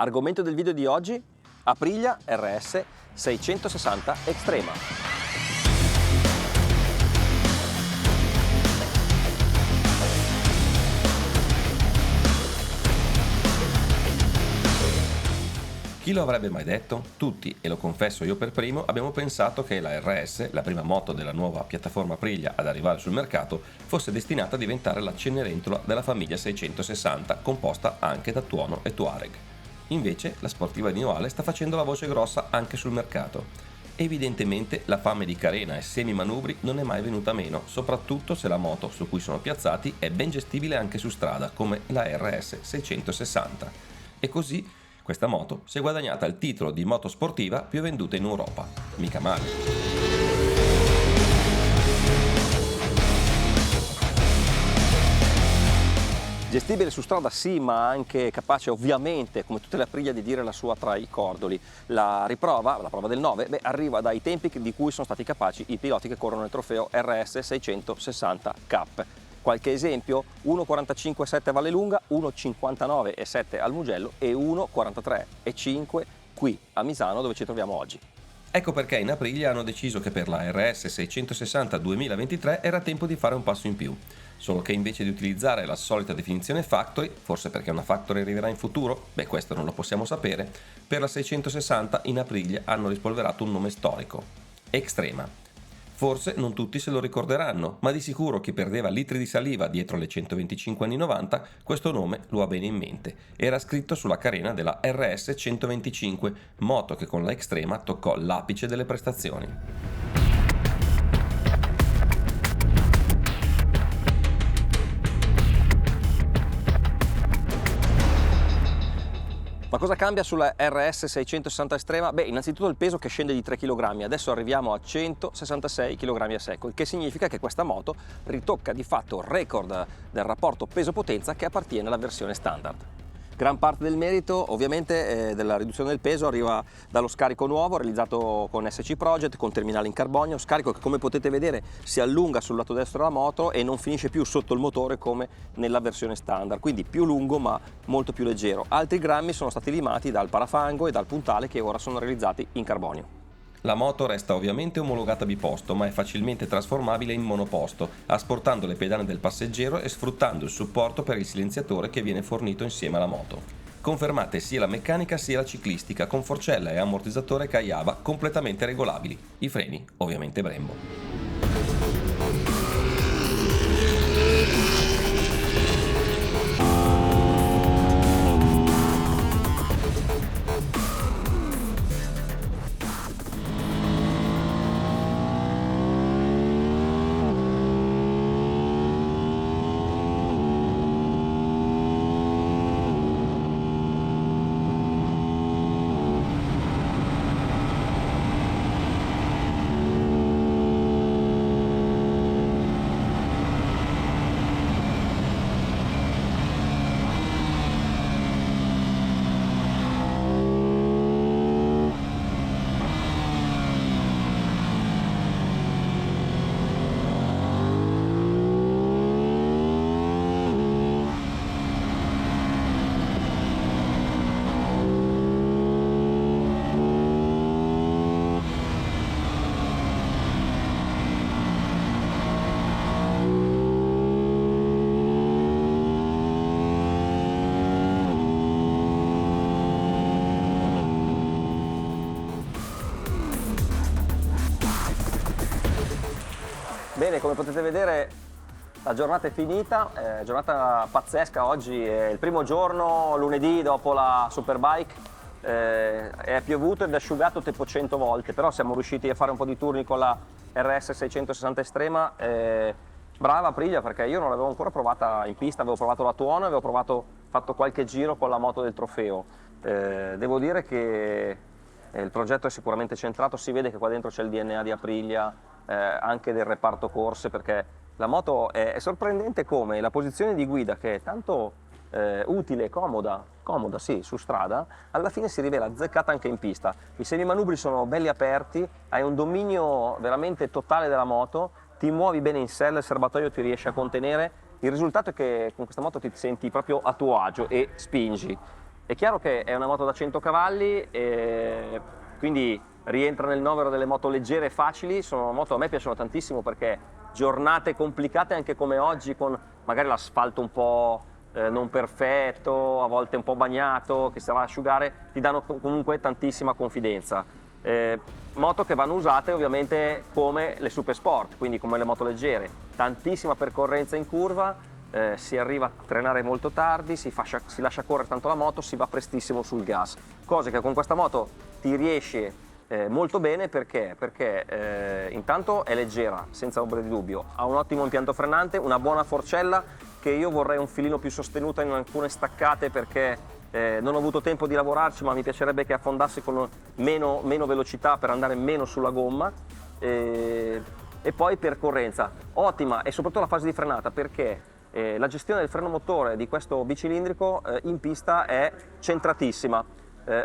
Argomento del video di oggi: Aprilia RS 660 Extrema. Chi lo avrebbe mai detto? Tutti, e lo confesso io per primo, abbiamo pensato che la RS, la prima moto della nuova piattaforma Aprilia ad arrivare sul mercato, fosse destinata a diventare la Cenerentola della famiglia 660, composta anche da Tuono e Touareg. Invece la sportiva di Novale sta facendo la voce grossa anche sul mercato. Evidentemente la fame di carena e semimanubri non è mai venuta meno, soprattutto se la moto su cui sono piazzati è ben gestibile anche su strada, come la RS 660. E così questa moto si è guadagnata il titolo di moto sportiva più venduta in Europa. Mica male. Gestibile su strada sì, ma anche capace ovviamente, come tutte le Aprilia, di dire la sua tra i cordoli. La prova del 9, arriva dai tempi di cui sono stati capaci i piloti che corrono nel trofeo RS 660 Cup. Qualche esempio: 1.45,7 a Vallelunga, 1.59,7 al Mugello e 1.43,5 qui a Misano, dove ci troviamo oggi. Ecco perché in Aprilia hanno deciso che per la RS 660 2023 era tempo di fare un passo in più. Solo che invece di utilizzare la solita definizione factory, forse perché una factory arriverà in futuro, questo non lo possiamo sapere, per la 660 in Aprilia hanno rispolverato un nome storico: Extrema. Forse non tutti se lo ricorderanno, ma di sicuro chi perdeva litri di saliva dietro le 125 anni 90 questo nome lo ha bene in mente. Era scritto sulla carena della RS 125, moto che con la Extrema toccò l'apice delle prestazioni. Ma cosa cambia sulla RS 660 Extrema? Innanzitutto il peso che scende di 3 kg, adesso arriviamo a 166 kg a secco, il che significa che questa moto ritocca di fatto il record del rapporto peso-potenza che appartiene alla versione standard. Gran parte del merito ovviamente della riduzione del peso arriva dallo scarico nuovo realizzato con SC Project, con terminale in carbonio, scarico che come potete vedere si allunga sul lato destro della moto e non finisce più sotto il motore come nella versione standard, quindi più lungo ma molto più leggero. Altri grammi sono stati limati dal parafango e dal puntale, che ora sono realizzati in carbonio. La moto resta ovviamente omologata biposto, ma è facilmente trasformabile in monoposto, asportando le pedane del passeggero e sfruttando il supporto per il silenziatore che viene fornito insieme alla moto. Confermate sia la meccanica sia la ciclistica, con forcella e ammortizzatore Kayaba completamente regolabili. I freni ovviamente Brembo. Bene, come potete vedere la giornata è finita, giornata pazzesca. Oggi è il primo giorno, lunedì dopo la Superbike, è piovuto ed è asciugato tipo 100 volte, però siamo riusciti a fare un po' di turni con la RS 660 Extrema. Brava Aprilia, perché io non l'avevo ancora provata in pista, avevo provato la Tuono, avevo fatto qualche giro con la moto del trofeo. Devo dire che il progetto è sicuramente centrato, si vede che qua dentro c'è il DNA di Aprilia, anche del reparto corse, perché la moto è sorprendente come la posizione di guida, che è tanto utile e comoda sì, su strada, alla fine si rivela azzeccata anche in pista. I semimanubri sono belli aperti, hai un dominio veramente totale della moto, ti muovi bene in sella, il serbatoio ti riesce a contenere. Il risultato è che con questa moto ti senti proprio a tuo agio e spingi. È chiaro che è una moto da 100 cavalli, e quindi rientra nel novero delle moto leggere e facili. Sono moto, a me piacciono tantissimo perché giornate complicate anche come oggi, con magari l'asfalto un po' non perfetto, a volte un po' bagnato, che si va ad asciugare, ti danno comunque tantissima confidenza. Moto che vanno usate ovviamente come le super sport, quindi come le moto leggere, tantissima percorrenza in curva, si arriva a frenare molto tardi, si lascia correre tanto la moto, si va prestissimo sul gas, cose che con questa moto ti riesce molto bene perché intanto è leggera, senza ombra di dubbio, ha un ottimo impianto frenante, una buona forcella che io vorrei un filino più sostenuta in alcune staccate perché non ho avuto tempo di lavorarci, ma mi piacerebbe che affondasse con meno velocità per andare meno sulla gomma. E poi percorrenza ottima, e soprattutto la fase di frenata, perché la gestione del freno motore di questo bicilindrico in pista è centratissima.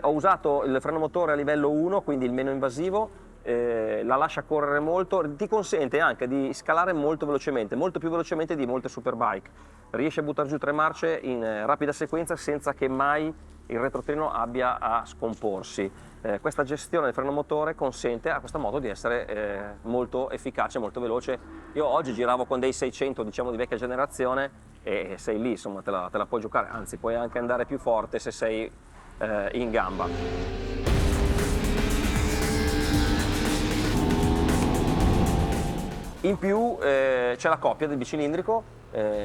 Ho usato il freno motore a livello 1, quindi il meno invasivo, la lascia correre molto, ti consente anche di scalare molto velocemente, molto più velocemente di molte superbike. Riesce a buttare giù 3 marce in rapida sequenza senza che mai il retrotreno abbia a scomporsi. Questa gestione del freno motore consente a questa moto di essere molto efficace, molto veloce. Io oggi giravo con dei 600, diciamo, di vecchia generazione, e sei lì, insomma, te la puoi giocare, anzi puoi anche andare più forte se sei in gamba. In più c'è la coppia del bicilindrico,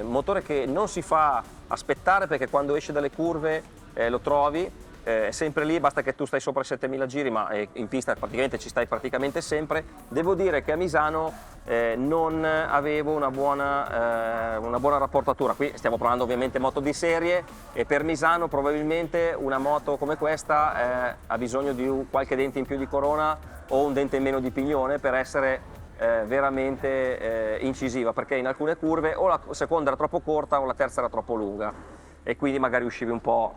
motore che non si fa aspettare perché quando esce dalle curve lo trovi, è sempre lì, basta che tu stai sopra i 7000 giri, ma in pista praticamente ci stai praticamente sempre. Devo dire che a Misano non avevo una buona rapportatura. Qui stiamo parlando ovviamente moto di serie, e per Misano probabilmente una moto come questa ha bisogno di qualche dente in più di corona o un dente in meno di pignone per essere veramente incisiva, perché in alcune curve o la seconda era troppo corta o la terza era troppo lunga e quindi magari uscivi un po'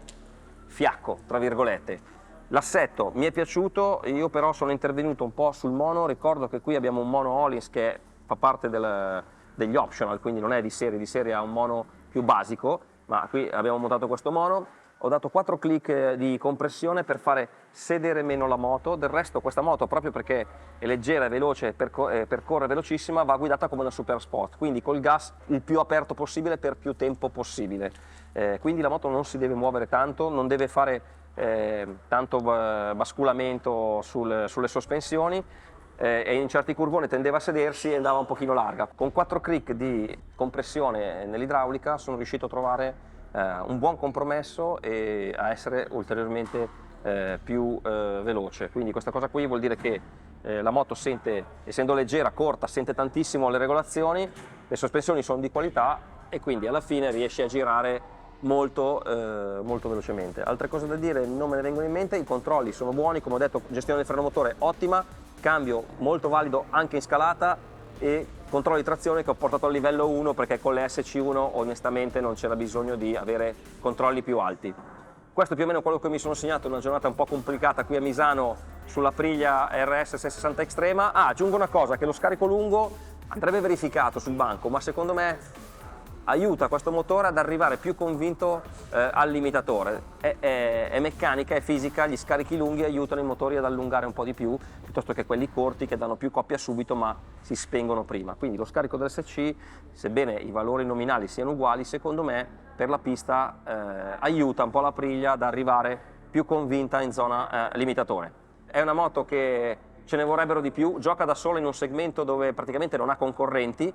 fiacco, tra virgolette. L'assetto mi è piaciuto, io però sono intervenuto un po' sul mono. Ricordo che qui abbiamo un mono Öhlins che fa parte degli optional, quindi non è di serie ha un mono più basico, ma qui abbiamo montato questo mono. Ho dato 4 click di compressione per fare sedere meno la moto. Del resto questa moto, proprio perché è leggera e veloce, percorre velocissima, va guidata come una super sport, quindi col gas il più aperto possibile per più tempo possibile. Quindi la moto non si deve muovere tanto, non deve fare tanto basculamento sulle sospensioni, e in certi curvoni tendeva a sedersi e andava un pochino larga. Con 4 click di compressione nell'idraulica sono riuscito a trovare un buon compromesso e a essere ulteriormente più veloce. Quindi questa cosa qui vuol dire che la moto sente, essendo leggera, corta, sente tantissimo le regolazioni, le sospensioni sono di qualità e quindi alla fine riesce a girare molto velocemente. Altre cose da dire non me ne vengono in mente. I controlli sono buoni, come ho detto, gestione del freno motore ottima, cambio molto valido anche in scalata e controllo di trazione che ho portato al livello 1 perché con le SC1 onestamente non c'era bisogno di avere controlli più alti. Questo è più o meno quello che mi sono segnato in una giornata un po' complicata qui a Misano sulla Aprilia RS 660 Extrema. Aggiungo una cosa, che lo scarico lungo andrebbe verificato sul banco, ma secondo me aiuta questo motore ad arrivare più convinto al limitatore. È meccanica, è fisica, gli scarichi lunghi aiutano i motori ad allungare un po' di più, piuttosto che quelli corti che danno più coppia subito ma si spengono prima. Quindi lo scarico dell'SC, sebbene i valori nominali siano uguali, secondo me per la pista aiuta un po' l'Aprilia ad arrivare più convinta in zona limitatore. È una moto che ce ne vorrebbero di più, gioca da sola in un segmento dove praticamente non ha concorrenti.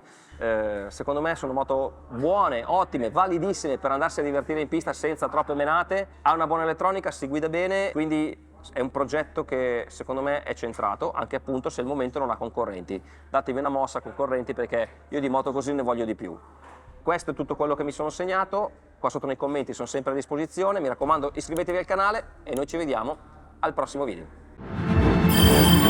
Secondo me sono moto buone, ottime, validissime per andarsi a divertire in pista senza troppe menate, ha una buona elettronica, si guida bene, quindi è un progetto che secondo me è centrato, anche appunto se al momento non ha concorrenti. Datevi una mossa concorrenti perché io di moto così ne voglio di più. Questo è tutto quello che mi sono segnato, qua sotto nei commenti sono sempre a disposizione, mi raccomando iscrivetevi al canale e noi ci vediamo al prossimo video.